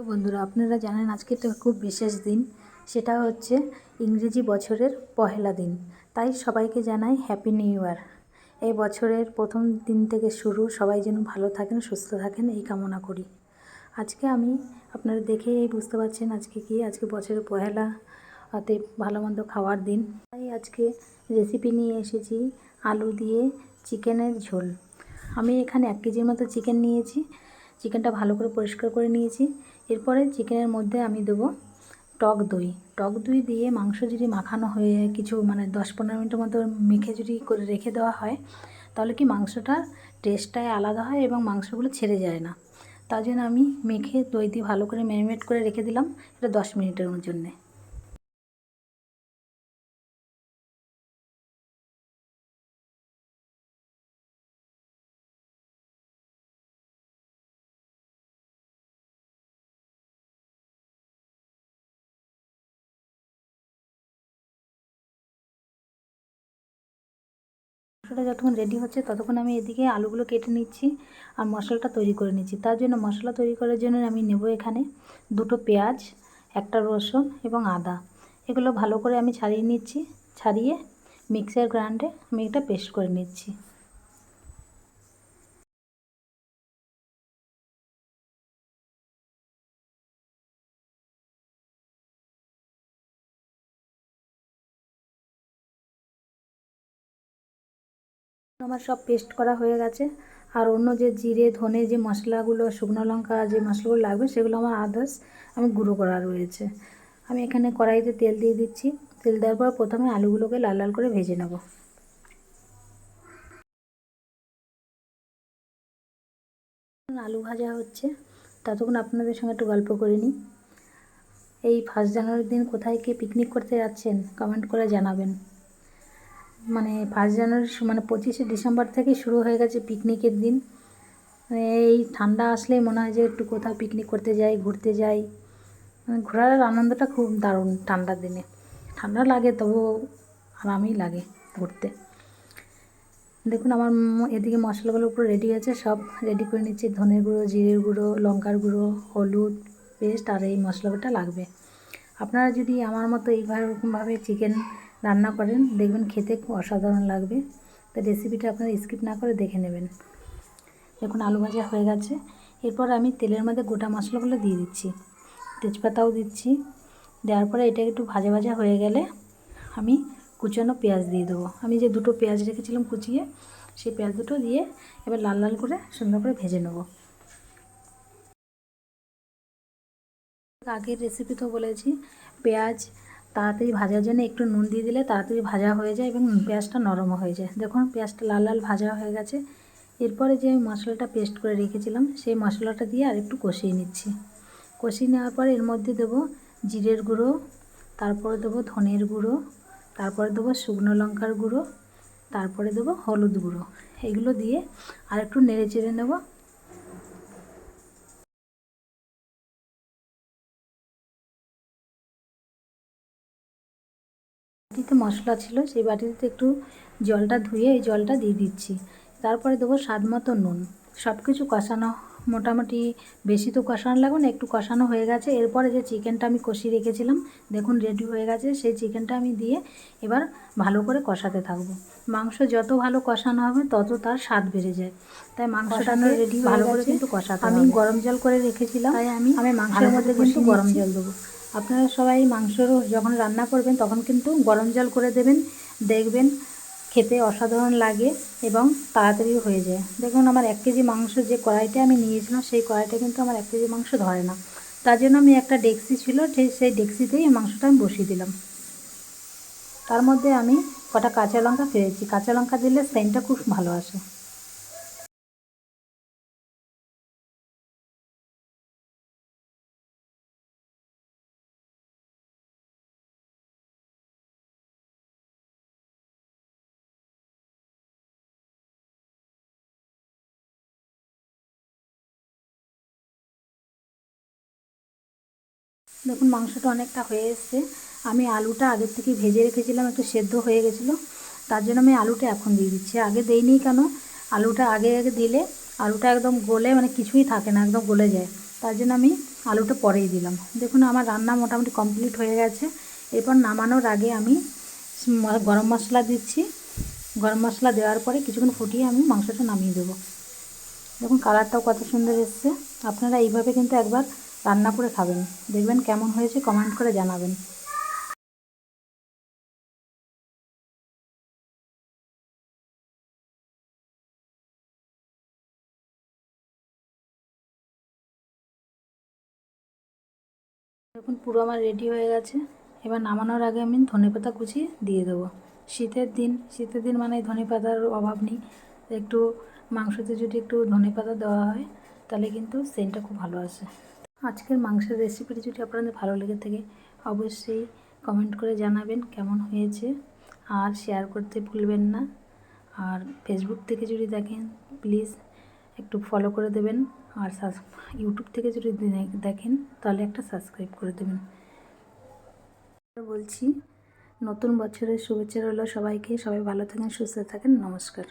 বন্ধুরা, আপনারা জানেন আজকে তো খুব বিশেষ দিন, সেটা হচ্ছে ইংরেজি বছরের পহেলা দিন। তাই সবাইকে জানাই হ্যাপি নিউ ইয়ার। এই বছরের প্রথম দিন থেকে শুরু, সবাই যেন ভালো থাকেন, সুস্থ থাকেন, এই কামনা করি। আজকে আমি আপনারা দেখেই বুঝতে পারছেন আজকে বছরের পহেলা, অতএব ভালো মন্দ খাওয়ার দিন। তাই আজকে রেসিপি নিয়ে এসেছি আলু দিয়ে চিকেনের ঝোল। আমি এখানে 1 কেজির মতো চিকেন নিয়েছি। চিকেনটা ভালো করে পরিষ্কার করে নিয়েছি। এরপরে চিকেনের মধ্যে আমি দেবো টক দই দিয়ে মাংস যদি মাখানো হয়ে কিছু 10-15 মিনিটের মতো মেখে যদি করে রেখে দেওয়া হয়, তাহলে কি মাংসটার টেস্টটাই আলাদা হয় এবং মাংসগুলো ছেড়ে যায় না। তার জন্য আমি মেখে দই দিয়ে ভালো করে ম্যারিনেট করে রেখে দিলাম এটা 10 মিনিটের জন্যে। মশলাটা যতক্ষণ রেডি হচ্ছে ততক্ষণ আমি এদিকে আলুগুলো কেটে নিচ্ছি আর মশলাটা তৈরি করে নিচ্ছি। তার জন্য মশলা তৈরি করার জন্য আমি নেব এখানে 2টো পেঁয়াজ, 1টা রসুন এবং আদা। এগুলো ভালো করে আমি ছাড়িয়ে নিচ্ছি। ছাড়িয়ে মিক্সার গ্রাইন্ডারে আমি এটা পেস্ট করে নিচ্ছি। আমার সব পেস্ট করা হয়ে গেছে। আর অন্য যে জিরে ধনে যে মশলাগুলো, শুকনো লঙ্কা যে মশলাগুলো লাগবে, সেগুলো আমার আদার্স আমি গুঁড়ো করা রয়েছে। আমি এখানে কড়াইতে তেল দিয়ে দিচ্ছি। তেল দেওয়ার পর প্রথমে আলুগুলোকে লাল লাল করে ভেজে নেব। আলু ভাজা হচ্ছে, ততক্ষণ আপনাদের সঙ্গে একটু গল্প করে নিই। এই 1 জানুয়ারির দিন কোথায় কে পিকনিক করতে যাচ্ছেন কমেন্ট করে জানাবেন। 1 জানুয়ারি 25শে ডিসেম্বর থেকেই শুরু হয়ে গেছে পিকনিকের দিন। এই ঠান্ডা আসলেই মনে হয় যে একটু কোথাও পিকনিক করতে যাই, ঘুরতে যাই। ঘোরার আনন্দটা খুব দারুণ ঠান্ডার দিনে। ঠান্ডা লাগে, তবুও আরামই লাগে ঘুরতে। দেখুন আমার এদিকে মশলাগুলো পুরো রেডি আছে, সব রেডি করে নিচ্ছি। ধনের গুঁড়ো, জিরের গুঁড়ো, লঙ্কার গুঁড়ো, হলুদ পেস্ট আর এই মশলাটা লাগবে। আপনারা যদি আমার মতো এইরকমভাবে চিকেন রান্না করেন, দেখবেন খেতে খুব অসাধারণ লাগবে। তো রেসিপিটা আপনারা স্কিপ না করে দেখে নেবেন। দেখুন আলু ভাজা হয়ে গেছে। এরপর আমি তেলের মধ্যে গোটা মশলাগুলো দিয়ে দিচ্ছি, তেজপাতাও দিচ্ছি। দেওয়ার পরে এটা একটু ভাজা ভাজা হয়ে গেলে আমি কুচানো পেঁয়াজ দিয়ে দেবো। আমি যে 2টো পেঁয়াজ রেখেছিলাম কুচিয়ে, সেই পেঁয়াজ দুটো দিয়ে এবার লাল লাল করে সুন্দর করে ভেজে নেব। আগের রেসিপি তো বলেছি, পেঁয়াজ তাড়াতাড়ি ভাজার জন্য একটু নুন দিয়ে দিলে তাড়াতাড়ি ভাজা হয়ে যায় এবং পেঁয়াজটা নরমও হয়ে যায়। দেখুন পেঁয়াজটা লাল লাল ভাজা হয়ে গেছে। এরপরে যে মশলাটা পেস্ট করে রেখেছিলাম, সেই মশলাটা দিয়ে আর একটু কষিয়ে নিচ্ছি। কষিয়ে নেওয়ার পরে এর মধ্যে দেবো জিরের গুঁড়ো, তারপরে দেবো ধনের গুঁড়ো, তারপরে দেবো শুকনো লঙ্কার গুঁড়ো, তারপরে দেবো হলুদ গুঁড়ো। এগুলো দিয়ে আর একটু নেড়ে চেড়ে নেব। বাটিতে মশলা ছিল, সেই বাটিতে একটু জলটা ধুয়ে এই জলটা দিয়ে দিচ্ছি। তারপরে দেবো স্বাদ মতো নুন। সব কিছু কষানো, মোটামুটি বেশি তো কষানো লাগবে না, একটু কষানো হয়ে গেছে। এরপরে যে চিকেনটা আমি কষিয়ে রেখেছিলাম, দেখুন রেডি হয়ে গেছে। সেই চিকেনটা আমি দিয়ে এবার ভালো করে কষাতে থাকবো। মাংস যত ভালো কষানো হবে তত তার স্বাদ বেড়ে যায়। তাই মাংসটা রেডি ভালো করে কিন্তু কষাতে হবে। আমি গরম জল করে রেখেছিলাম, তাই আমি মাংসের মধ্যে কিন্তু গরম জল দেবো। আপনারা সবাই মাংস যখন রান্না করবেন তখন কিন্তু গরম জল করে দেবেন, দেখবেন খেতে অসাধারণ লাগে এবং তাড়াতাড়ি হয়ে যায়। দেখুন আমার 1 কেজি মাংস যে কড়াইটা আমি নিয়েছিলাম, সেই কড়াইটা কিন্তু আমার 1 কেজি মাংস ধরে না। তার জন্য আমি একটা ডেকচি ছিল, সেই ডেকচিতেই মাংসটা আমি বসিয়ে দিলাম। তার মধ্যে আমি কটা কাঁচা লঙ্কা ফেলেছি, কাঁচা লঙ্কা দিলে সেন্টটা খুব ভালো আসে। দেখুন মাংসটা অনেকটা হয়ে এসছে। আমি আলুটা আগের থেকে ভেজে রেখেছিলাম, একটু সেদ্ধ হয়ে গেছিলো, তার জন্য আমি আলুটা এখন দিয়ে দিচ্ছি। আগে দেইনি কেন, আলুটা আগে দিলে আলুটা একদম গলে কিছুই থাকে না, একদম গলে যায়। তার জন্য আমি আলুটা পরেই দিলাম। দেখুন আমার রান্না মোটামুটি কমপ্লিট হয়ে গেছে। এরপর নামানোর আগে আমি গরম মশলা দিচ্ছি। গরম মশলা দেওয়ার পরে কিছুক্ষণ ফুটিয়ে আমি মাংসটা নামিয়ে দেবো। দেখুন কালারটাও কত সুন্দর এসছে। আপনারা এইভাবে কিন্তু একবার রান্না করে খাবেন, দেখবেন কেমন হয়েছে কমেন্ট করে জানাবেন। দেখুন পুরো আমার রেডি হয়ে গেছে। এবার নামানোর আগে আমি ধনেপাতা কুচি দিয়ে দেবো। শীতের দিন মানে ধনেপাতার অভাব নেই। একটু মাংসতে যদি একটু ধনেপাতা দেওয়া হয় তাহলে কিন্তু সেন্টটা খুব ভালো আসে। আজকের মাংসের রেসিপিটি যদি আপনাদের ভালো লেগে থাকে অবশ্যই কমেন্ট করে জানাবেন কেমন হয়েছে, আর শেয়ার করতে ভুলবেন না। আর ফেসবুক থেকে যদি দেখেন প্লিজ একটু ফলো করে দেবেন, আর ইউটিউব থেকে যদি দেখেন তাহলে একটা সাবস্ক্রাইব করে দেবেন। বলছি নতুন বছরের শুভেচ্ছা রইল সবাইকে। সবাই ভালো থাকেন, সুস্থ থাকেন। নমস্কার।